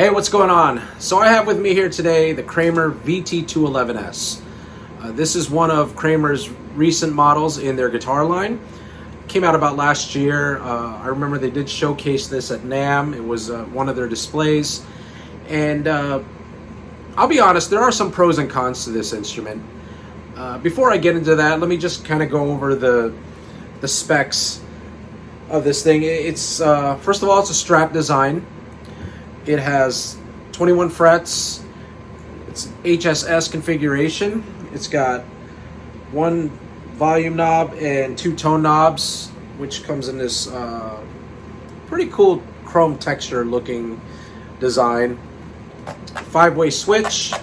Hey, what's going on? So I have with me here today the Kramer VT-211S. This is one of Kramer's recent models in their guitar line. Came out about last year. I remember they did showcase this at NAMM. It was one of their displays. And I'll be honest, there are some pros and cons to this instrument. Before I get into that, let me just kind of go over the specs of this thing. It's first of all, it's a strap design. It has 21 frets. It's HSS configuration. It's got one volume knob and two tone knobs, which comes in this pretty cool chrome texture looking design. 5-way switch,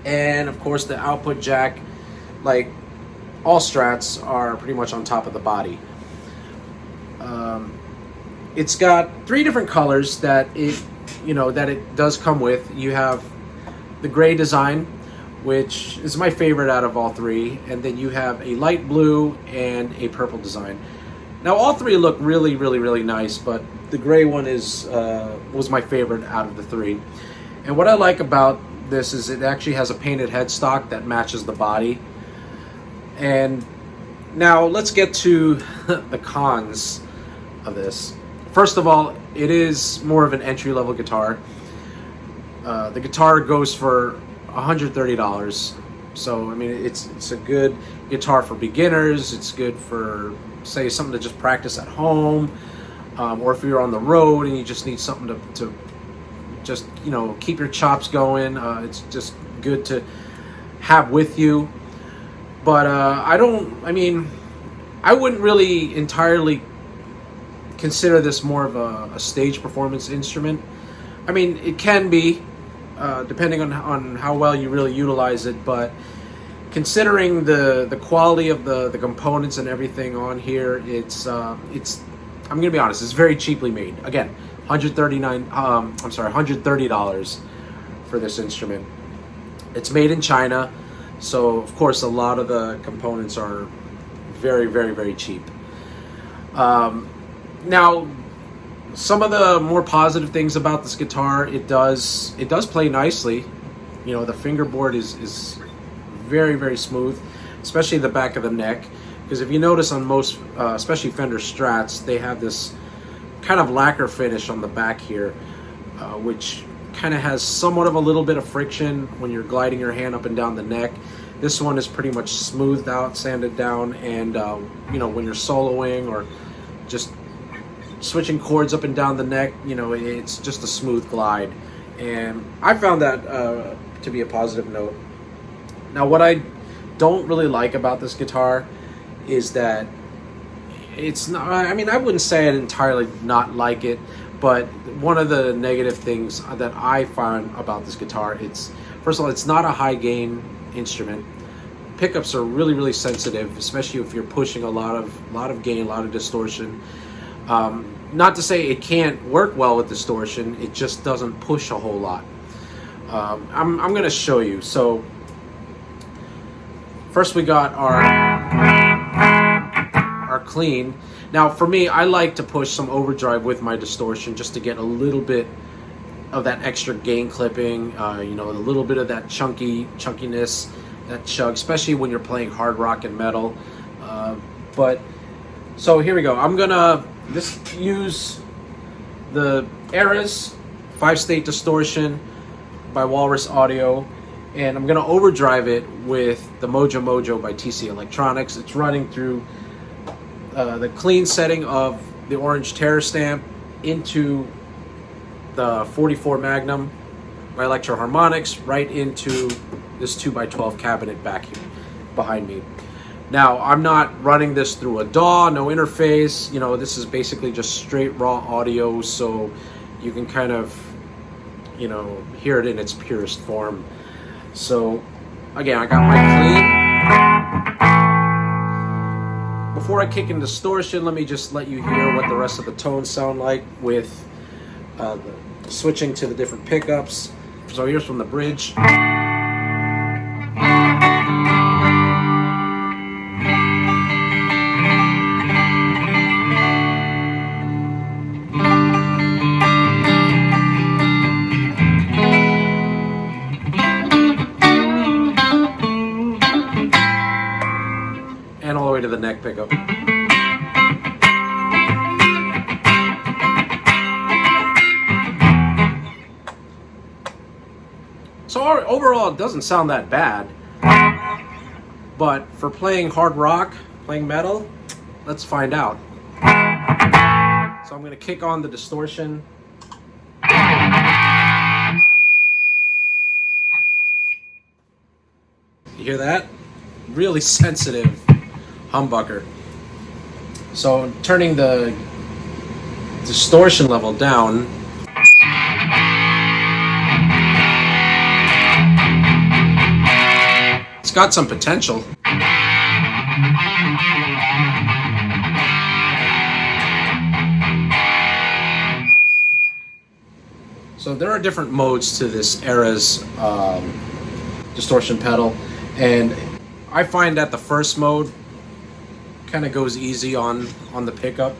and of course the output jack, like all Strats, are pretty much on top of the body. It's got 3 different colors that it does come with. You have the gray design, which is my favorite out of all 3, and then you have a light blue and a purple design. Now all 3 look really nice, but the gray one was my favorite out of the 3. And what I like about this is it actually has a painted headstock that matches the body. And now let's get to the cons of this. First of all, it is more of an entry-level guitar. The guitar goes for $130. So I mean, it's a good guitar for beginners. It's good for, say, something to just practice at home, or if you're on the road and you just need something to just keep your chops going. It's just good to have with you. But I wouldn't really entirely consider this more of a stage performance instrument. I mean, it can be, depending on how well you really utilize it, but considering the quality of the components and everything on here, it's I'm gonna be honest, it's very cheaply made. Again, $130 for this instrument. It's made in China, so of course a lot of the components are very cheap. Now, some of the more positive things about this guitar, it does play nicely. The fingerboard is very smooth, especially the back of the neck. Because if you notice on most, especially Fender Strats, they have this kind of lacquer finish on the back here, which kind of has somewhat of a little bit of friction when you're gliding your hand up and down the neck. This one is pretty much smoothed out, sanded down, and when you're soloing or just switching chords up and down the neck, it's just a smooth glide, and I found that to be a positive note. Now, what I don't really like about this guitar is that it's not, I mean, I wouldn't say I'd entirely not like it, but one of the negative things that I find about this guitar, first of all, it's not a high gain instrument. Pickups are really sensitive, especially if you're pushing a lot of gain, a lot of distortion. Not to say it can't work well with distortion, it just doesn't push a whole lot. I'm going to show you. So first we got our clean. Now for me, I like to push some overdrive with my distortion just to get a little bit of that extra gain clipping, a little bit of that chunkiness, that chug, especially when you're playing hard rock and metal. So here we go. I'm gonna just use the Eras 5-state distortion by Walrus Audio, and I'm gonna overdrive it with the Mojo Mojo by TC Electronics. It's running through the clean setting of the Orange Terror Stamp into the 44 Magnum by Electro Harmonics, right into this 2x12 cabinet back here behind me. Now, I'm not running this through a DAW, no interface. This is basically just straight raw audio, so you can kind of, hear it in its purest form. So, again, I got my clean. Before I kick in distortion, let me just let you hear what the rest of the tones sound like with switching to the different pickups. So here's from the bridge. the neck pickup. So overall, it doesn't sound that bad. But for playing hard rock, playing metal, let's find out. So I'm going to kick on the distortion. You hear that? Really sensitive humbucker. So turning the distortion level down. It's got some potential. So there are different modes to this era's distortion pedal, and I find that the first mode kind of goes easy on the pickup.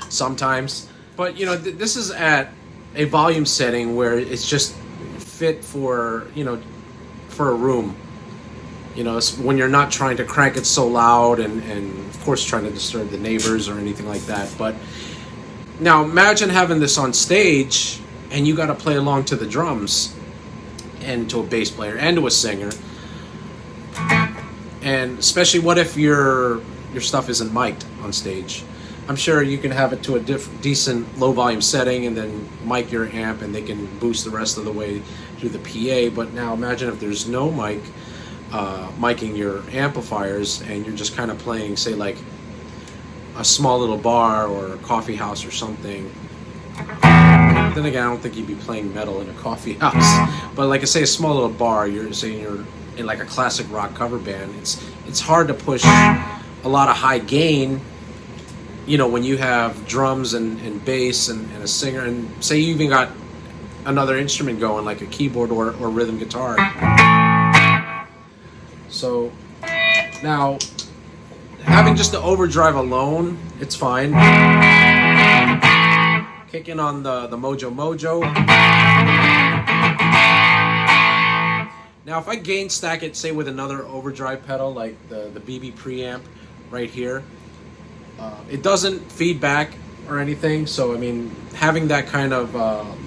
Sometimes, but you know, this is at a volume setting where it's just fit for, you know, for a room. You know, when you're not trying to crank it so loud and of course trying to disturb the neighbors or anything like that. But now imagine having this on stage and you got to play along to the drums and to a bass player and to a singer. And especially, what if your stuff isn't mic'd on stage? I'm sure you can have it to a decent low volume setting and then mic your amp and they can boost the rest of the way through the PA. But now imagine if there's no mic, micing your amplifiers, and you're just kind of playing, say, like a small little bar or a coffee house or something. Then again, I don't think you'd be playing metal in a coffee house. But like I say, a small little bar, you're saying you're in like a classic rock cover band. It's hard to push a lot of high gain, you know, when you have drums and bass and a singer, and say you even got another instrument going like a keyboard or rhythm guitar. So now, having just the overdrive alone, it's fine. Kicking on the Mojo Mojo. Now if I gain stack it, say with another overdrive pedal like the BB preamp right here, it doesn't feedback or anything, so I mean, having that kind of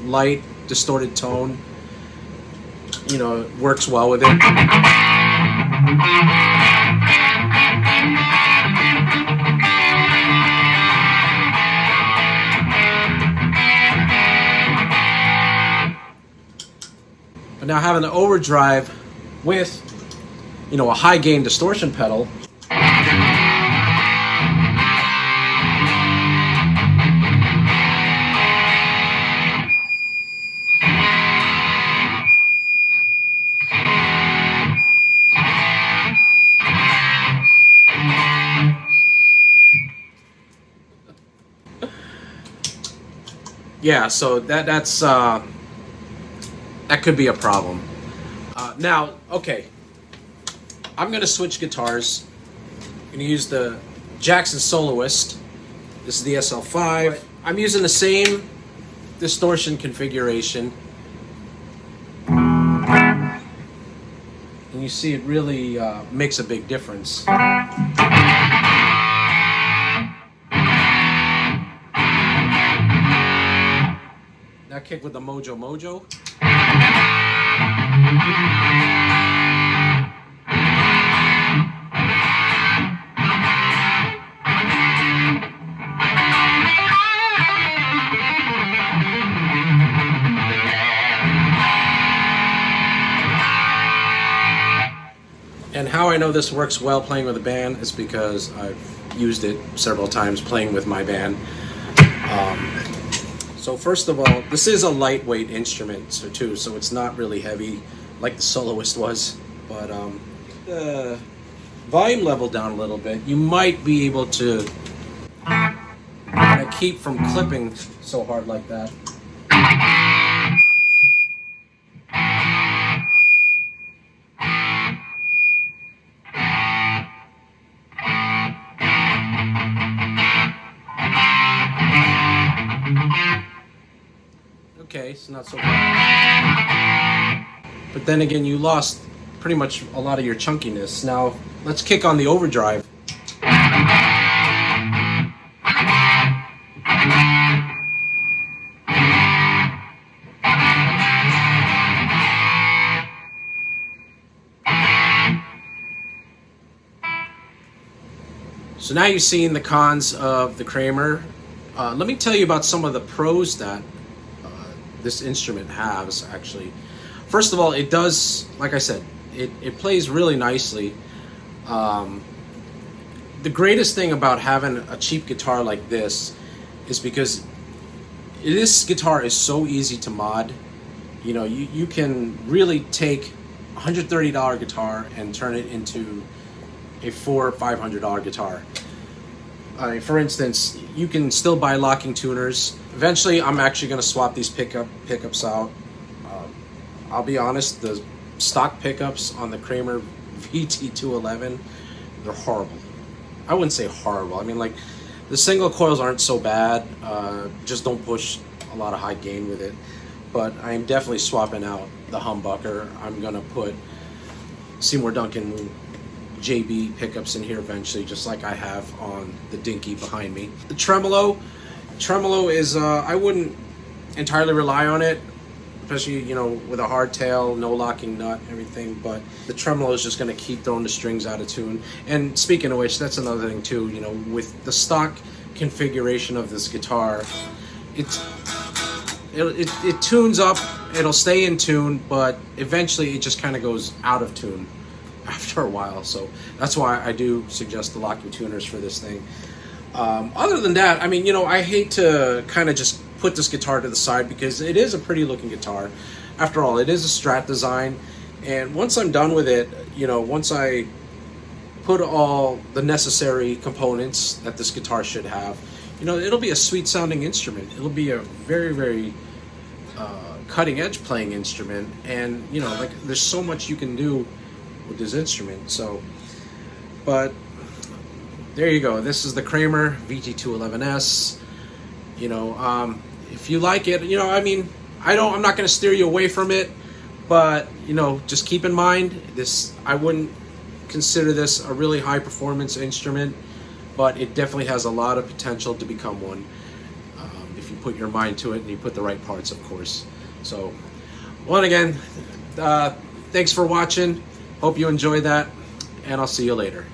light distorted tone, you know, works well with it. But now having the overdrive with, you know, a high gain distortion pedal, yeah, so that's that could be a problem. Now, okay, I'm gonna switch guitars. I'm gonna use the Jackson Soloist. This is the SL5. I'm using the same distortion configuration, and you see it really makes a big difference. Now kick with the Mojo Mojo. And how I know this works well playing with a band is because I've used it several times playing with my band. So first of all, this is a lightweight instrument too, so it's not really heavy like the Soloist was. But the volume level down a little bit, you might be able to keep from clipping so hard like that. Okay, it's not so bad. But then again, you lost pretty much a lot of your chunkiness. Now let's kick on the overdrive. So now you've seen the cons of the Kramer. Let me tell you about some of the pros that this instrument has, actually. First of all, it does, like I said, it plays really nicely. The greatest thing about having a cheap guitar like this is because this guitar is so easy to mod. You know, you can really take a $130 guitar and turn it into a $400 or $500 guitar. For instance, you can still buy locking tuners. Eventually, I'm actually going to swap these pickups out. I'll be honest, the stock pickups on the Kramer VT-211, they're horrible. I wouldn't say horrible. I mean, like, the single coils aren't so bad. Just don't push a lot of high gain with it. But I am definitely swapping out the humbucker. I'm going to put Seymour Duncan JB pickups in here eventually, just like I have on the Dinky behind me. The tremolo is, I wouldn't entirely rely on it, especially, you know, with a hardtail, no locking nut, everything, but the tremolo is just going to keep throwing the strings out of tune. And speaking of which, that's another thing too, you know, with the stock configuration of this guitar, it tunes up, it'll stay in tune, but eventually it just kind of goes out of tune after a while. So that's why I do suggest the locking tuners for this thing. Other than that, I mean, you know, I hate to kind of just put this guitar to the side because it is a pretty looking guitar. After all, it is a Strat design, and once I'm done with it, you know, once I put all the necessary components that this guitar should have, you know, it'll be a sweet sounding instrument. It'll be a very, very cutting edge playing instrument, and you know, like, there's so much you can do with this instrument. So, but there you go. This is the Kramer VT-211S. You know, if you like it, you know, I mean, I'm not going to steer you away from it, but you know, just keep in mind this. I wouldn't consider this a really high performance instrument, but it definitely has a lot of potential to become one if you put your mind to it and you put the right parts, of course. So, once again, thanks for watching. Hope you enjoyed that, and I'll see you later.